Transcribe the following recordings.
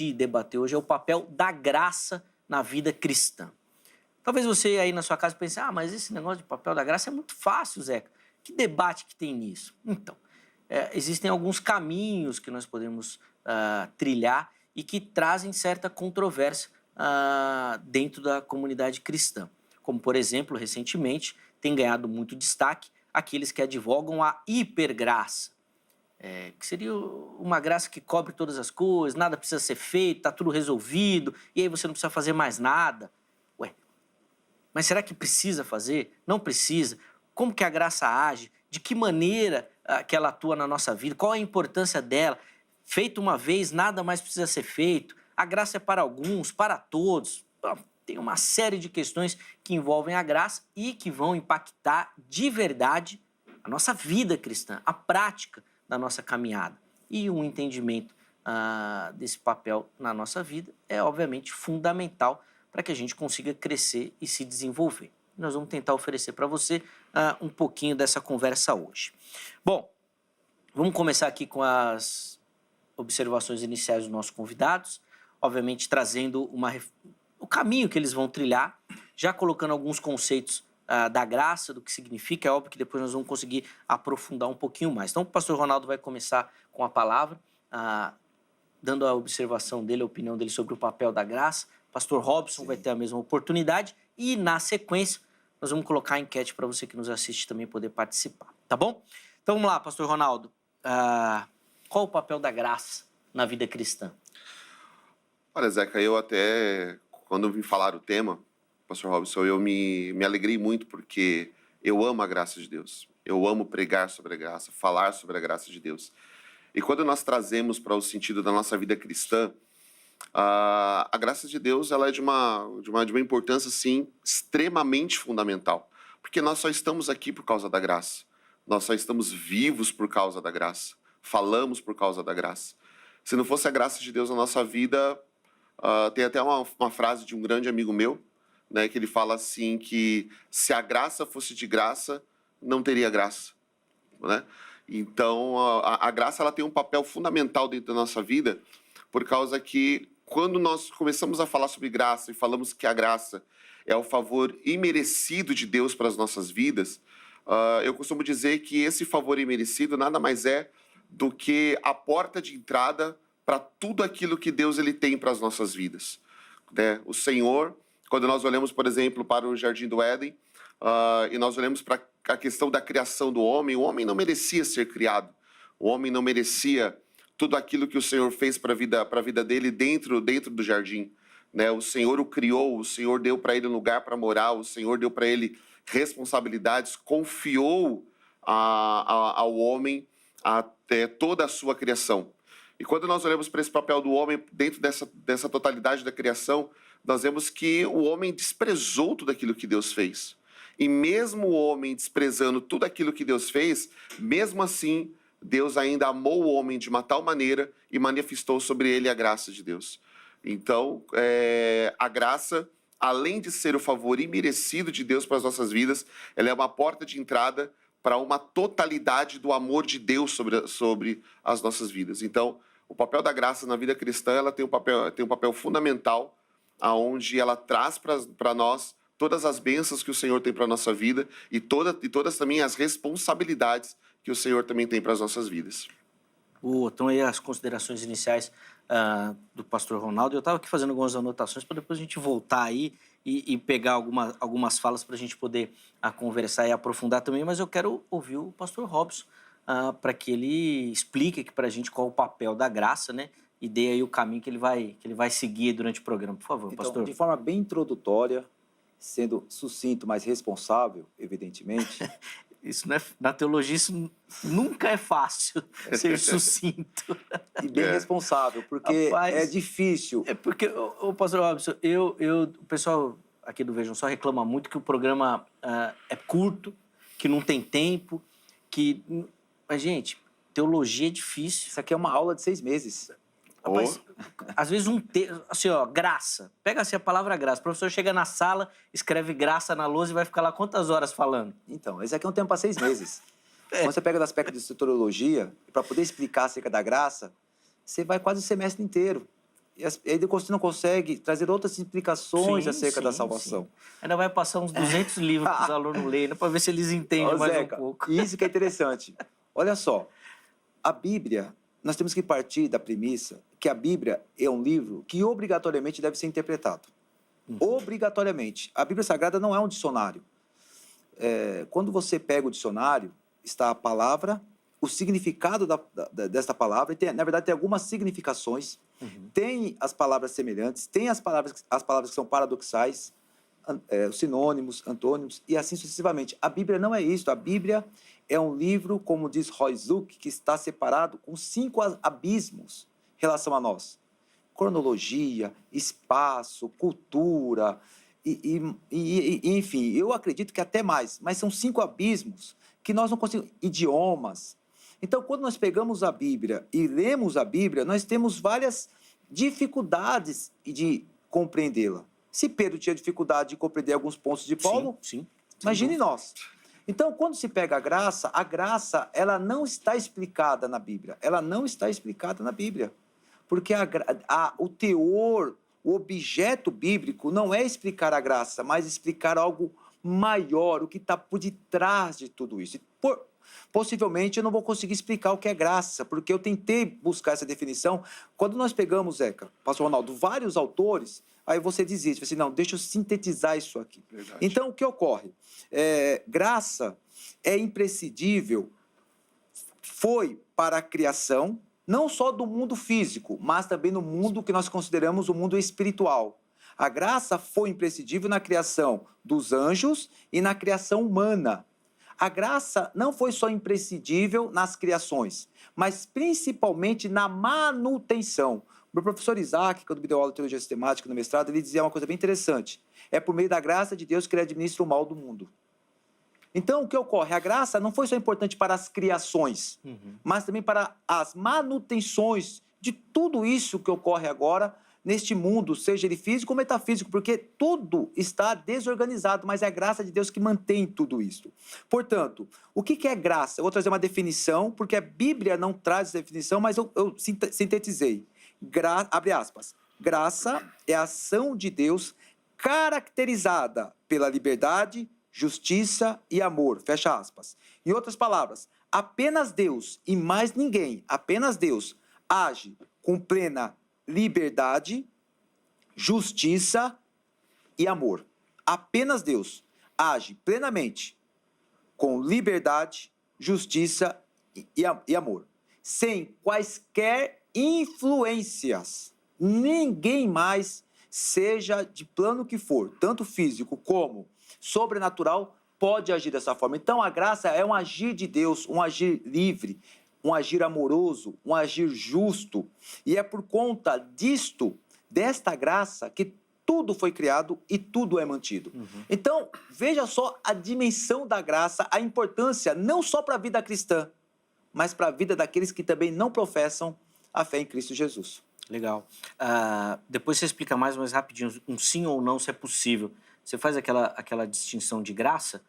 discutir e debater hoje é o papel da graça na vida cristã. Talvez você aí na sua casa pense, mas esse negócio de papel da graça é muito fácil, Zeca. Que debate que tem nisso? Então, existem alguns caminhos que nós podemos trilhar e que trazem certa controvérsia dentro da comunidade cristã. Como, por exemplo, recentemente, tem ganhado muito destaque aqueles que advogam a hipergraça, que seria uma graça que cobre todas as coisas, nada precisa ser feito, está tudo resolvido, e aí você não precisa fazer mais nada. Mas será que precisa fazer? Não precisa? Como que a graça age? De que maneira que ela atua na nossa vida? Qual a importância dela? Feito uma vez, nada mais precisa ser feito. A graça é para alguns, para todos. Tem uma série de questões que envolvem a graça e que vão impactar de verdade a nossa vida cristã, a prática da nossa caminhada. E um entendimento desse papel na nossa vida é, obviamente, fundamental para que a gente consiga crescer e se desenvolver. Nós vamos tentar oferecer para você um pouquinho dessa conversa hoje. Bom, vamos começar aqui com as observações iniciais dos nossos convidados, obviamente trazendo o caminho que eles vão trilhar, já colocando alguns conceitos da graça, do que significa. É óbvio que depois nós vamos conseguir aprofundar um pouquinho mais. Então, o pastor Ronaldo vai começar com a palavra, dando a observação dele, a opinião dele sobre o papel da graça. Pastor Robson vai ter a mesma oportunidade e, na sequência, nós vamos colocar a enquete para você que nos assiste também poder participar, tá bom? Então, vamos lá, pastor Ronaldo. Qual o papel da graça na vida cristã? Olha, Zeca, eu até, quando vim falar o tema, pastor Robson, eu me alegrei muito porque eu amo a graça de Deus. Eu amo pregar sobre a graça, falar sobre a graça de Deus. E quando nós trazemos para o sentido da nossa vida cristã, a graça de Deus ela é de uma importância, sim, extremamente fundamental. Porque nós só estamos aqui por causa da graça. Nós só estamos vivos por causa da graça. Falamos por causa da graça. Se não fosse a graça de Deus na nossa vida, tem até uma frase de um grande amigo meu, né, que ele fala assim que se a graça fosse de graça, não teria graça, né? Então, a graça ela tem um papel fundamental dentro da nossa vida, por causa que quando nós começamos a falar sobre graça e falamos que a graça é o favor imerecido de Deus para as nossas vidas, eu costumo dizer que esse favor imerecido nada mais é do que a porta de entrada para tudo aquilo que Deus ele tem para as nossas vidas, né? O Senhor, quando nós olhamos, por exemplo, para o Jardim do Éden, e nós olhamos para a questão da criação do homem, o homem não merecia ser criado, o homem não merecia tudo aquilo que o Senhor fez para a vida dele dentro do jardim, né? O Senhor o criou, o Senhor deu para ele um lugar para morar, o Senhor deu para ele responsabilidades, confiou ao homem até toda a sua criação. E quando nós olhamos para esse papel do homem dentro dessa totalidade da criação, nós vemos que o homem desprezou tudo aquilo que Deus fez. E mesmo o homem desprezando tudo aquilo que Deus fez, mesmo assim, Deus ainda amou o homem de uma tal maneira e manifestou sobre ele a graça de Deus. Então, a graça, além de ser o favor imerecido de Deus para as nossas vidas, ela é uma porta de entrada para uma totalidade do amor de Deus sobre as nossas vidas. Então, o papel da graça na vida cristã ela tem um papel fundamental, onde ela traz para nós todas as bênçãos que o Senhor tem para a nossa vida e todas também as responsabilidades que o Senhor também tem para as nossas vidas. Então aí as considerações iniciais do pastor Ronaldo. Eu estava aqui fazendo algumas anotações para depois a gente voltar aí e pegar algumas falas para a gente poder conversar e aprofundar também, mas eu quero ouvir o pastor Robson para que ele explique aqui para a gente qual é o papel da graça, né? E dê aí o caminho que ele vai seguir durante o programa. Por favor, então, pastor. De forma bem introdutória, sendo sucinto, mas responsável, evidentemente... Isso não é, na teologia isso nunca é fácil, ser sucinto. E bem responsável, porque é difícil. É porque, pastor Robson, o pessoal aqui do Vejam Só reclama muito que o programa é curto, que não tem tempo, Mas, gente, teologia é difícil. Isso aqui é uma aula de 6 meses. Rapaz, às vezes assim, graça. Pega assim a palavra graça. O professor chega na sala, escreve graça na lousa e vai ficar lá quantas horas falando? Então, esse aqui é um tempo para 6 meses. Quando você pega o aspecto de soteriologia, para poder explicar acerca da graça, você vai quase o semestre inteiro. Ele não consegue trazer outras implicações Sim, acerca da sim, salvação. sim. Ainda vai passar uns 200 livros para os alunos lerem, para ver se eles entendem Ô, mais Zeca, um pouco. isso que é interessante. Olha só, a Bíblia, nós temos que partir da premissa que a Bíblia é um livro que obrigatoriamente deve ser interpretado. Obrigatoriamente. A Bíblia Sagrada não é um dicionário. Quando você pega o dicionário, está a palavra, o significado desta palavra, e na verdade tem algumas significações, tem as palavras semelhantes, tem as palavras que são paradoxais, os sinônimos, antônimos, e assim sucessivamente. A Bíblia não é isso. A Bíblia é um livro, como diz Roy Zuck, que está separado com 5 abismos em relação a nós. Cronologia, espaço, cultura, enfim, eu acredito que até mais, mas são 5 abismos que nós não conseguimos, idiomas. Então, quando nós pegamos a Bíblia e lemos a Bíblia, nós temos várias dificuldades de compreendê-la. Se Pedro tinha dificuldade de compreender alguns pontos de Paulo, sim, imagine nós. Então, quando se pega a graça, ela não está explicada na Bíblia. Ela não está explicada na Bíblia. Porque o teor, o objeto bíblico não é explicar a graça, mas explicar algo maior, o que está por detrás de tudo isso. Possivelmente eu não vou conseguir explicar o que é graça, porque eu tentei buscar essa definição. Quando nós pegamos, Zeca, pastor Ronaldo, vários autores, aí você desiste, você diz, não, deixa eu sintetizar isso aqui. Verdade. Então, o que ocorre? Graça é imprescindível, foi para a criação, não só do mundo físico, mas também no mundo que nós consideramos o mundo espiritual. A graça foi imprescindível na criação dos anjos e na criação humana. A graça não foi só imprescindível nas criações, mas principalmente na manutenção. O meu professor Isaac, quando me deu aula de teologia sistemática no mestrado, ele dizia uma coisa bem interessante. É por meio da graça de Deus que ele administra o mal do mundo. Então, o que ocorre? A graça não foi só importante para as criações, mas também para as manutenções de tudo isso que ocorre agora neste mundo, seja ele físico ou metafísico, porque tudo está desorganizado, mas é a graça de Deus que mantém tudo isso. Portanto, o que é graça? Eu vou trazer uma definição, porque a Bíblia não traz essa definição, mas eu sintetizei. Abre aspas. Graça é a ação de Deus caracterizada pela liberdade, justiça e amor, fecha aspas. Em outras palavras, apenas Deus e mais ninguém, apenas Deus, age com plena liberdade, justiça e amor. Apenas Deus age plenamente com liberdade, justiça e amor, sem quaisquer influências. Ninguém mais, seja de plano que for, tanto físico como sobrenatural, pode agir dessa forma. Então, a graça é um agir de Deus, um agir livre, um agir amoroso, um agir justo. E é por conta desta graça, que tudo foi criado e tudo é mantido. Então, veja só a dimensão da graça, a importância não só para a vida cristã, mas para a vida daqueles que também não professam a fé em Cristo Jesus. Legal. Depois você explica mais rapidinho, um sim ou não, se é possível. Você faz aquela distinção de graça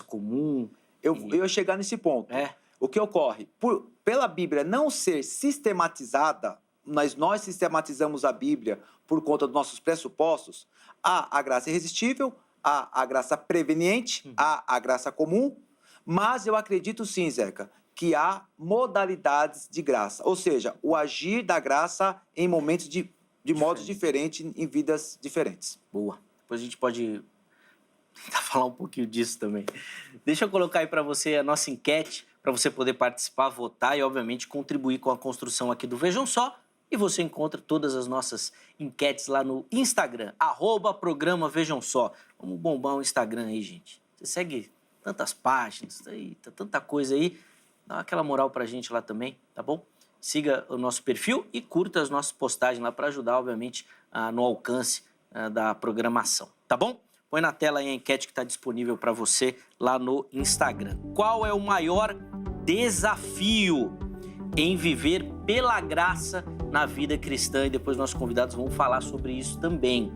comum? Eu ia chegar nesse ponto. O que ocorre? Pela Bíblia não ser sistematizada, nós sistematizamos a Bíblia por conta dos nossos pressupostos, há a graça irresistível, há a graça preveniente, há a graça comum, mas eu acredito sim, Zeca, que há modalidades de graça, ou seja, o agir da graça em momentos de modos diferentes, em vidas diferentes. Boa. Depois a gente pode tentar falar um pouquinho disso também. Deixa eu colocar aí para você a nossa enquete, para você poder participar, votar e, obviamente, contribuir com a construção aqui do Vejam Só. E você encontra todas as nossas enquetes lá no Instagram, @programa Vejam Só. Vamos bombar o Instagram aí, gente. Você segue tantas páginas, tanta coisa aí. Dá aquela moral pra gente lá também, tá bom? Siga o nosso perfil e curta as nossas postagens lá para ajudar, obviamente, no alcance da programação, tá bom? Põe na tela aí a enquete que está disponível para você lá no Instagram. Qual é o maior desafio em viver pela graça na vida cristã? E depois nossos convidados vão falar sobre isso também.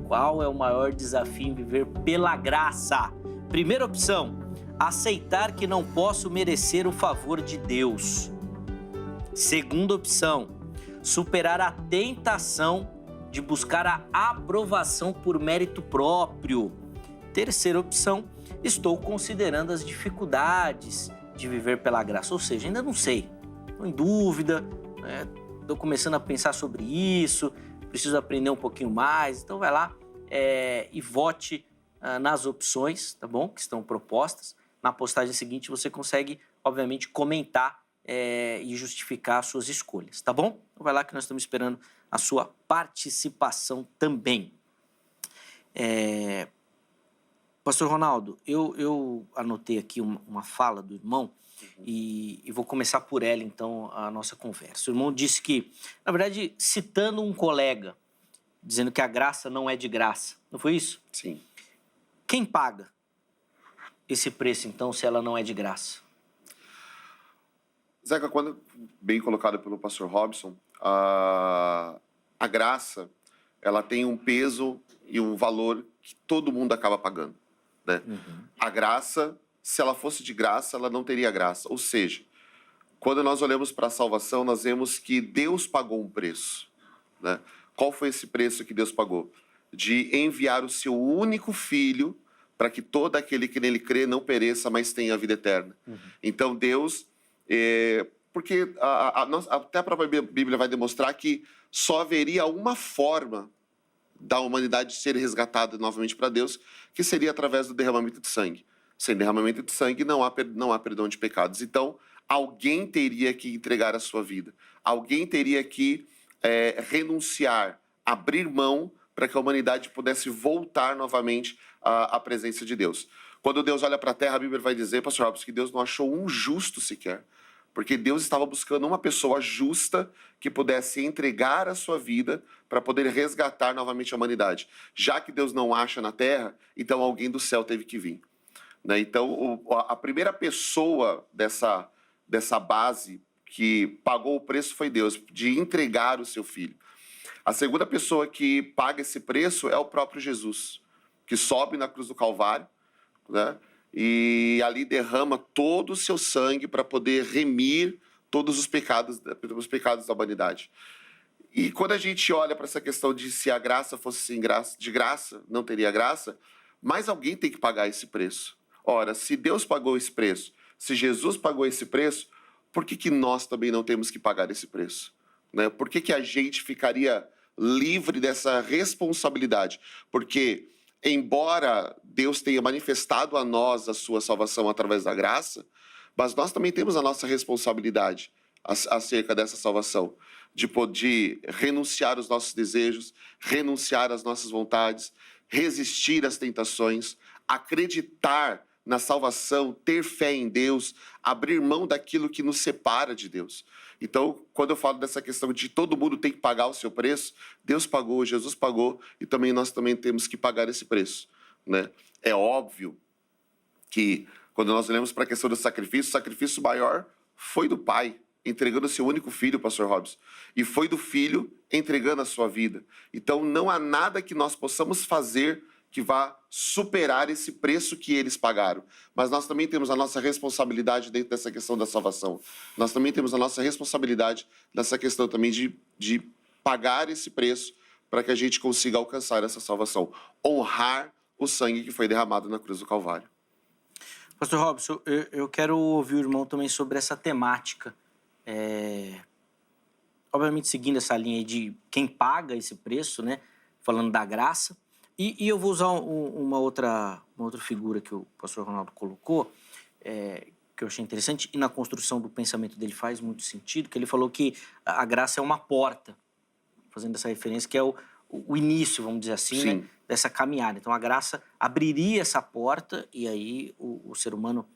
Qual é o maior desafio em viver pela graça? Primeira opção, aceitar que não posso merecer o favor de Deus. Segunda opção, superar a tentação de buscar a aprovação por mérito próprio. Terceira opção, estou considerando as dificuldades de viver pela graça. Ou seja, ainda não sei, estou em dúvida, estou começando a pensar sobre isso, preciso aprender um pouquinho mais. Então vai lá e vote nas opções, tá bom? Que estão propostas. Na postagem seguinte você consegue, obviamente, comentar e justificar as suas escolhas, tá bom? Então vai lá que nós estamos esperando a sua participação também. Pastor Ronaldo, eu anotei aqui uma fala do irmão e vou começar por ela, então, a nossa conversa. O irmão disse que, na verdade, citando um colega, dizendo que a graça não é de graça. Não foi isso? Sim. Quem paga esse preço, então, se ela não é de graça? Zeca, quando bem colocado pelo pastor Robson, a graça, ela tem um peso e um valor que todo mundo acaba pagando, né? A graça, se ela fosse de graça, ela não teria graça. Ou seja, quando nós olhamos para a salvação, nós vemos que Deus pagou um preço, né? Qual foi esse preço que Deus pagou? De enviar o seu único filho para que todo aquele que nele crê não pereça, mas tenha a vida eterna. Então Deus... porque até a própria Bíblia vai demonstrar que só haveria uma forma da humanidade ser resgatada novamente para Deus, que seria através do derramamento de sangue. Sem derramamento de sangue não há perdão de pecados. Então, alguém teria que entregar a sua vida. Alguém teria que renunciar, abrir mão para que a humanidade pudesse voltar novamente à presença de Deus. Quando Deus olha para a terra, a Bíblia vai dizer, pastor Robson, que Deus não achou um justo sequer. Porque Deus estava buscando uma pessoa justa que pudesse entregar a sua vida para poder resgatar novamente a humanidade. Já que Deus não acha na terra, então alguém do céu teve que vir, né? Então, a primeira pessoa dessa base que pagou o preço foi Deus, de entregar o seu filho. A segunda pessoa que paga esse preço é o próprio Jesus, que sobe na cruz do Calvário, né? E ali derrama todo o seu sangue para poder remir todos os pecados da humanidade. E quando a gente olha para essa questão de se a graça fosse de graça, não teria graça, mas alguém tem que pagar esse preço. Ora, se Deus pagou esse preço, se Jesus pagou esse preço, por que nós também não temos que pagar esse preço, né? Por que a gente ficaria livre dessa responsabilidade? Porque embora Deus tenha manifestado a nós a sua salvação através da graça, mas nós também temos a nossa responsabilidade acerca dessa salvação, de poder renunciar aos nossos desejos, renunciar às nossas vontades, resistir às tentações, acreditar na salvação, ter fé em Deus, abrir mão daquilo que nos separa de Deus. Então, quando eu falo dessa questão de todo mundo tem que pagar o seu preço, Deus pagou, Jesus pagou, e também nós também temos que pagar esse preço, né? É óbvio que quando nós olhamos para a questão do sacrifício, o sacrifício maior foi do Pai, entregando o seu único filho, pastor Robson, e foi do Filho entregando a sua vida. Então, não há nada que nós possamos fazer que vá superar esse preço que eles pagaram. Mas nós também temos a nossa responsabilidade dentro dessa questão da salvação. Nós também temos a nossa responsabilidade nessa questão também de pagar esse preço para que a gente consiga alcançar essa salvação. Honrar o sangue que foi derramado na cruz do Calvário. Pastor Robson, eu quero ouvir o irmão também sobre essa temática. Obviamente seguindo essa linha aí de quem paga esse preço, né? Falando da graça. E eu vou usar uma outra figura que o pastor Ronaldo colocou, que eu achei interessante, e na construção do pensamento dele faz muito sentido, que ele falou que a graça é uma porta, fazendo essa referência, que é o início, vamos dizer assim, né, dessa caminhada. Então, a graça abriria essa porta e aí o ser humano